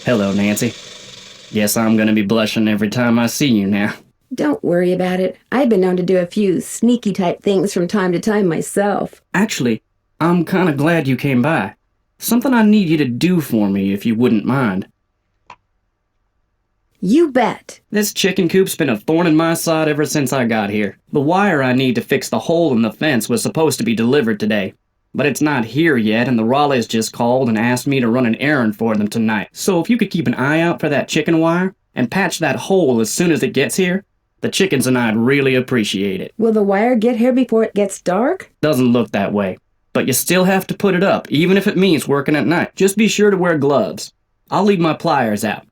Hello, Nancy. Guess I'm gonna be blushing every time I see you now. Don't worry about it. I've been known to do a few sneaky-type things from time to time myself. Actually, I'm kinda glad you came by. Something I need you to do for me, if you wouldn't mind. You bet. This chicken coop's been a thorn in my side ever since I got here. The wire I need to fix the hole in the fence was supposed to be delivered today, but it's not here yet, and the Raleighs just called and asked me to run an errand for them tonight. So if you could keep an eye out for that chicken wire and patch that hole as soon as it gets here, the chickens and I'd really appreciate it. Will the wire get here before it gets dark? Doesn't look that way, but you still have to put it up, even if it means working at night. Just be sure to wear gloves. I'll leave my pliers out.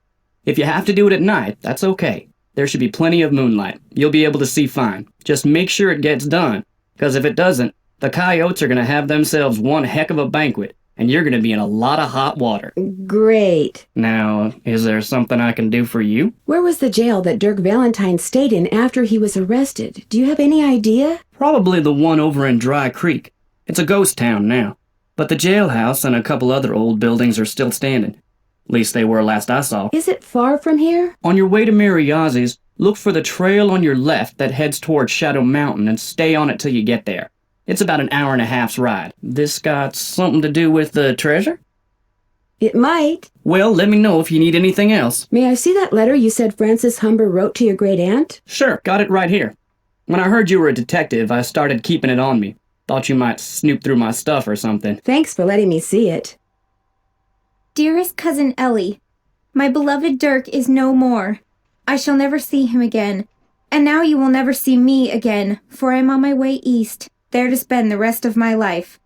If you have to do it at night, that's okay. There should be plenty of moonlight. You'll be able to see fine. Just make sure it gets done, because if it doesn't, the coyotes are going to have themselves one heck of a banquet, and you're going to be in a lot of hot water. Great. Now, is there something I can do for you? Where was the jail that Dirk Valentine stayed in after he was arrested? Do you have any idea? Probably the one over in Dry Creek. It's a ghost town now, but the jailhouse and a couple other old buildings are still standing. At least they were last I saw. Is it far from here? On your way to Mariazzi's, look for the trail on your left that heads towards Shadow Mountain and stay on it till you get there. It's about an hour and a half's ride. This got something to do with the treasure? It might. Well, let me know if you need anything else. May I see that letter you said Frances Humber wrote to your great-aunt? Sure, got it right here. When I heard you were a detective, I started keeping it on me. Thought you might snoop through my stuff or something. Thanks for letting me see it. Dearest Cousin Ellie, my beloved Dirk is no more. I shall never see him again, and now you will never see me again, for I am on my way east, there to spend the rest of my life.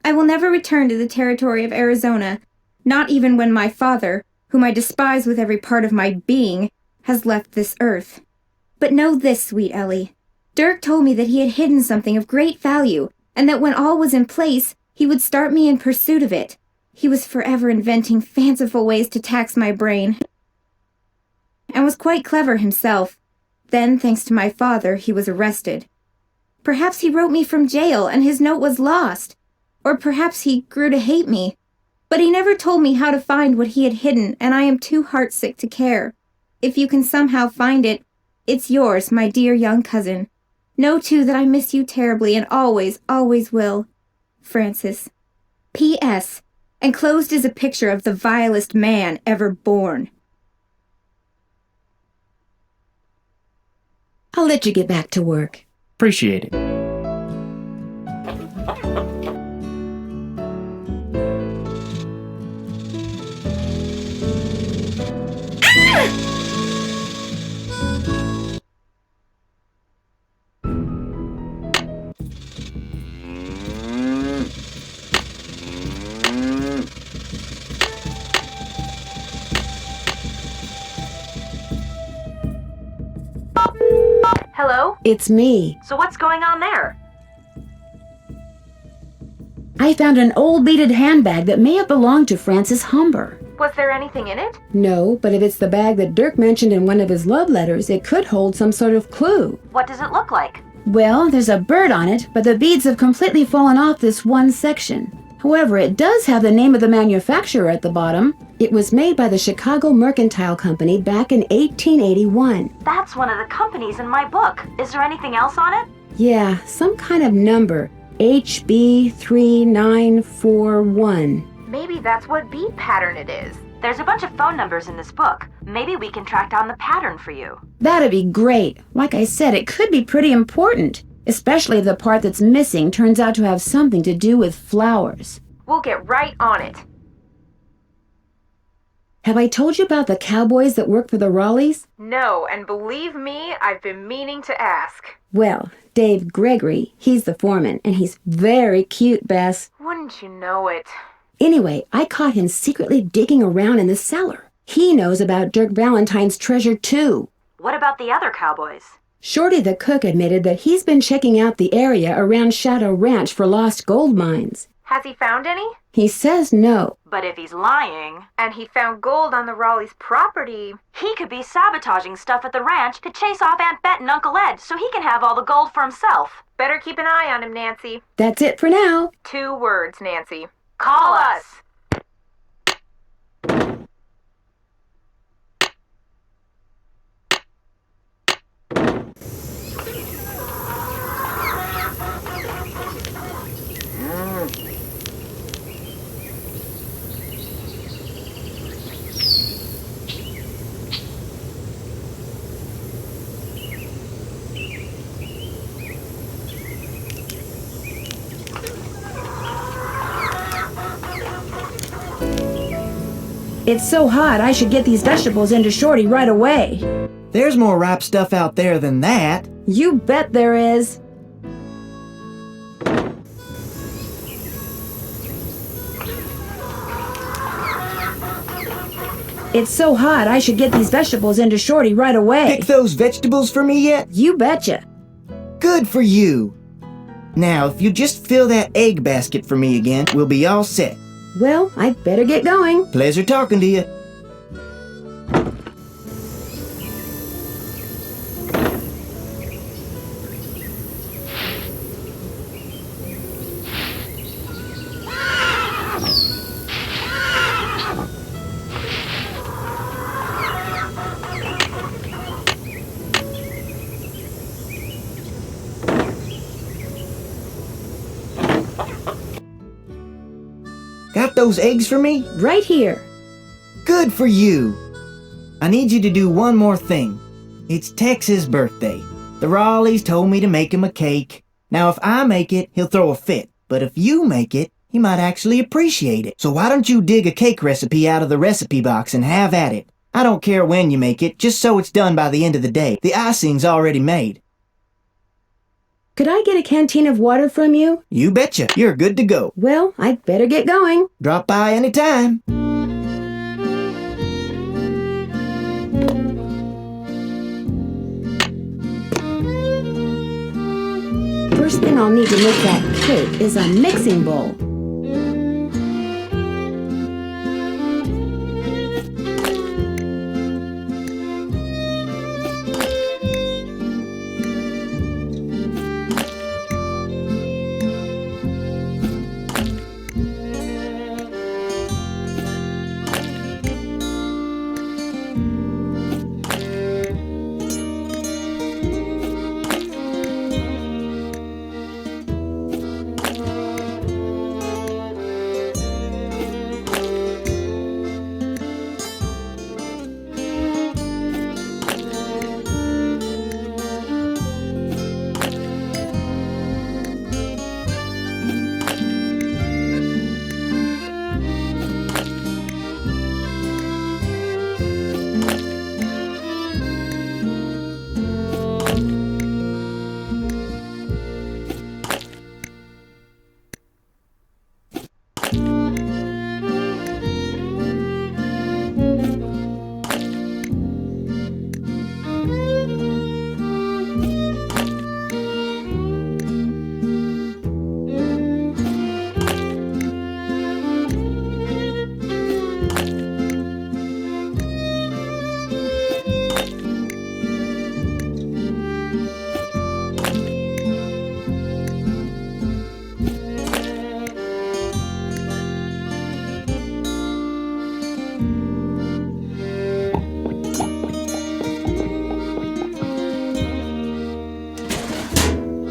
I will never return to the territory of Arizona, not even when my father, whom I despise with every part of my being, has left this earth. But know this, sweet Ellie. Dirk told me that he had hidden something of great value, and that when all was in place, he would start me in pursuit of it. He was forever inventing fanciful ways to tax my brain, and was quite clever himself. Then, thanks to my father, he was arrested. Perhaps he wrote me from jail and his note was lost, or perhaps he grew to hate me. But he never told me how to find what he had hidden, and I am too heartsick to care. If you can somehow find it, it's yours, my dear young cousin. Know, too, that I miss you terribly and always, always will. Frances. P.S. Enclosed is a picture of the vilest man ever born. I'll let you get back to work. Appreciate it. Hello? It's me. So what's going on there? I found an old beaded handbag that may have belonged to Frances Humber. Was there anything in it? No, but if it's the bag that Dirk mentioned in one of his love letters, it could hold some sort of clue. What does it look like? Well, there's a bird on it, but the beads have completely fallen off this one section. However, it does have the name of the manufacturer at the bottom. It was made by the Chicago Mercantile Company back in 1881. That's one of the companies in my book. Is there anything else on it? Yeah, some kind of number. HB3941. Maybe that's what bead pattern it is. There's a bunch of phone numbers in this book. Maybe we can track down the pattern for you. That'd be great. Like I said, it could be pretty important, especially if the part that's missing turns out to have something to do with flowers. We'll get right on it. Have I told you about the cowboys that work for the Raleighs? No, and believe me, I've been meaning to ask. Well, Dave Gregory, he's the foreman, and he's very cute, Bess. Wouldn't you know it? Anyway, I caught him secretly digging around in the cellar. He knows about Dirk Valentine's treasure, too. What about the other cowboys? Shorty the cook admitted that he's been checking out the area around Shadow Ranch for lost gold mines. Has he found any? He says no. But if he's lying, and he found gold on the Raleigh's property, he could be sabotaging stuff at the ranch to chase off Aunt Bet and Uncle Ed so he can have all the gold for himself. Better keep an eye on him, Nancy. That's it for now. 2 words, Nancy. Call us. It's so hot, I should get these vegetables into Shorty right away. There's more ripe stuff out there than that. You bet there is. It's so hot, I should get these vegetables into Shorty right away. Pick those vegetables for me yet? You betcha. Good for you. Now, if you just fill that egg basket for me again, we'll be all set. Well, I'd better get going. Pleasure talking to you. Got those eggs for me? Right here. Good for you. I need you to do one more thing. It's Tex's birthday. The Raleighs told me to make him a cake. Now, if I make it, he'll throw a fit. But if you make it, he might actually appreciate it. So why don't you dig a cake recipe out of the recipe box and have at it? I don't care when you make it, just so it's done by the end of the day. The icing's already made. Could I get a canteen of water from you? You betcha. You're good to go. Well, I'd better get going. Drop by anytime. First thing I'll need to make that cake is a mixing bowl.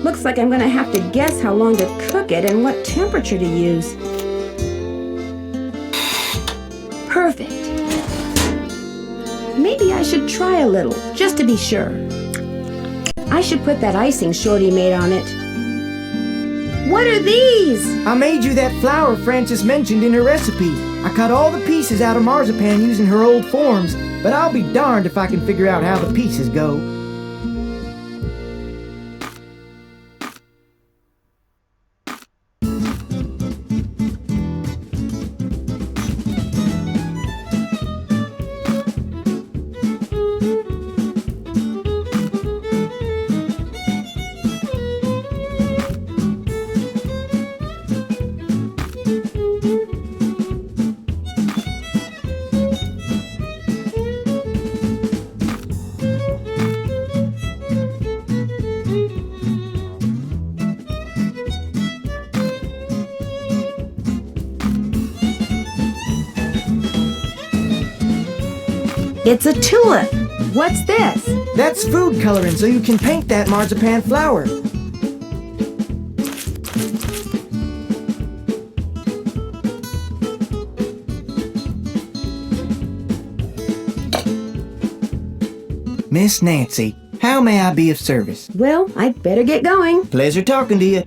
Looks like I'm gonna have to guess how long to cook it and what temperature to use. Perfect. Maybe I should try a little, just to be sure. I should put that icing Shorty made on it. What are these? I made you that flour Frances mentioned in her recipe. I cut all the pieces out of marzipan using her old forms, but I'll be darned if I can figure out how the pieces go. It's a tulip. What's this? That's food coloring so you can paint that marzipan flower. Miss Nancy, how may I be of service? Well, I'd better get going. Pleasure talking to you.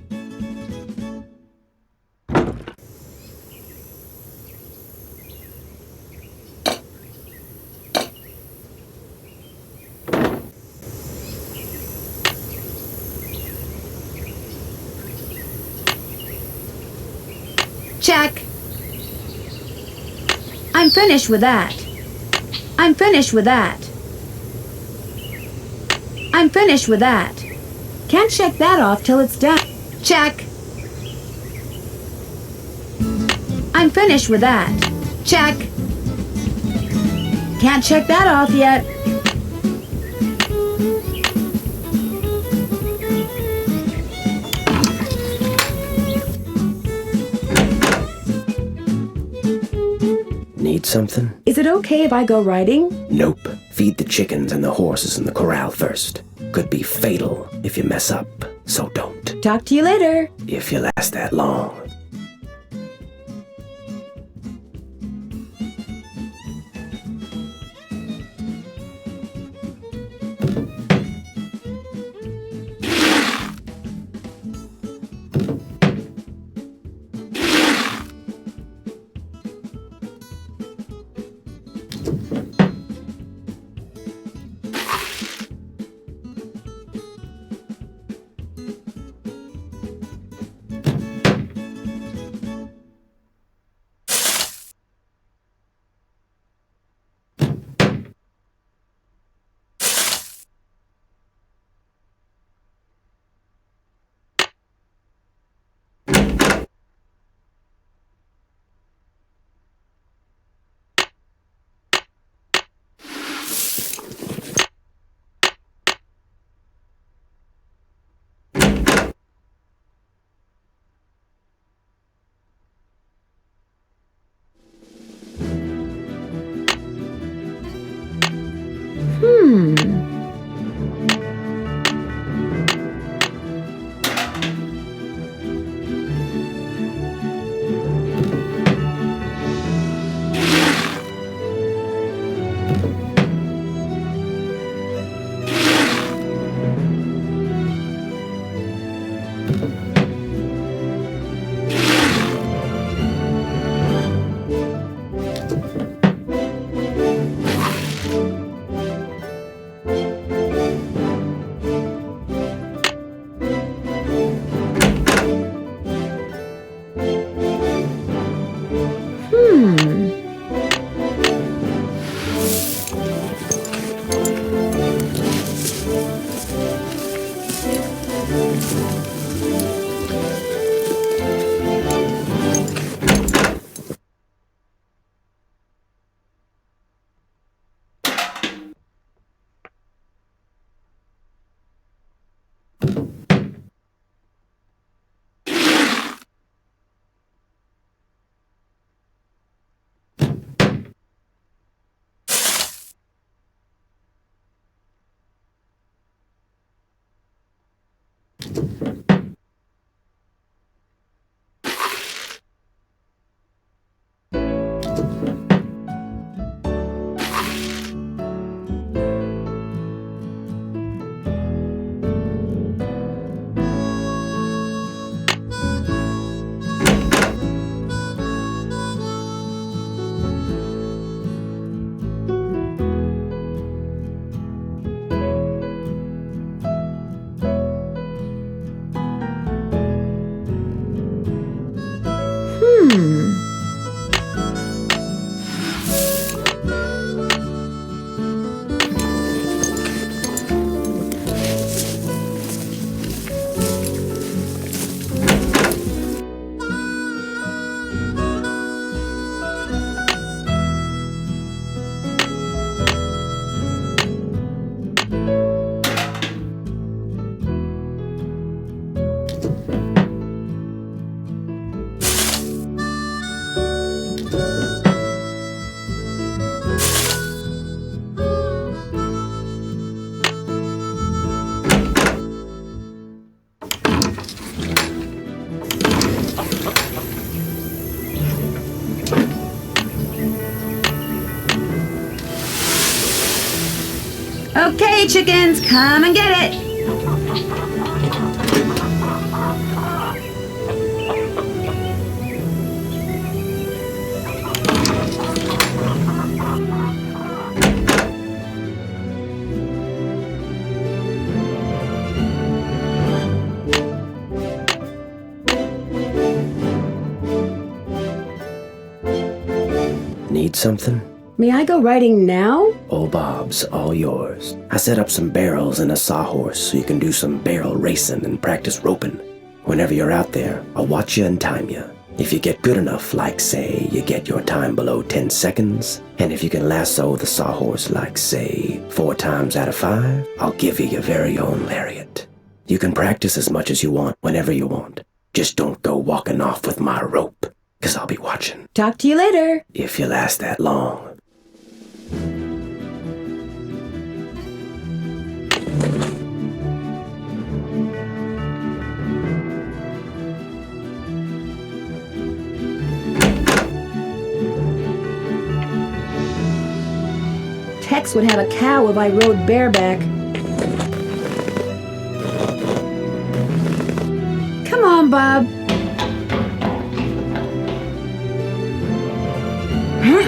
Check. I'm finished with that. I'm finished with that. I'm finished with that. Can't check that off till it's done. Check. I'm finished with that. Check. Can't check that off yet. Need something? Is it okay if I go riding? Nope. Feed the chickens and the horses in the corral first. Could be fatal if you mess up, so don't. Talk to you later. If you last that long. Okay, chickens, come and get it. Need something? May I go riding now? Old Bob's all yours. I set up some barrels and a sawhorse so you can do some barrel racing and practice roping. Whenever you're out there, I'll watch you and time you. If you get good enough, like say, you get your time below 10 seconds, and if you can lasso the sawhorse like say, 4 times out of 5, I'll give you your very own lariat. You can practice as much as you want, whenever you want. Just don't go walking off with my rope, 'cause I'll be watching. Talk to you later. If you last that long. Tex would have a cow if I rode bareback. Come on, Bob. Huh?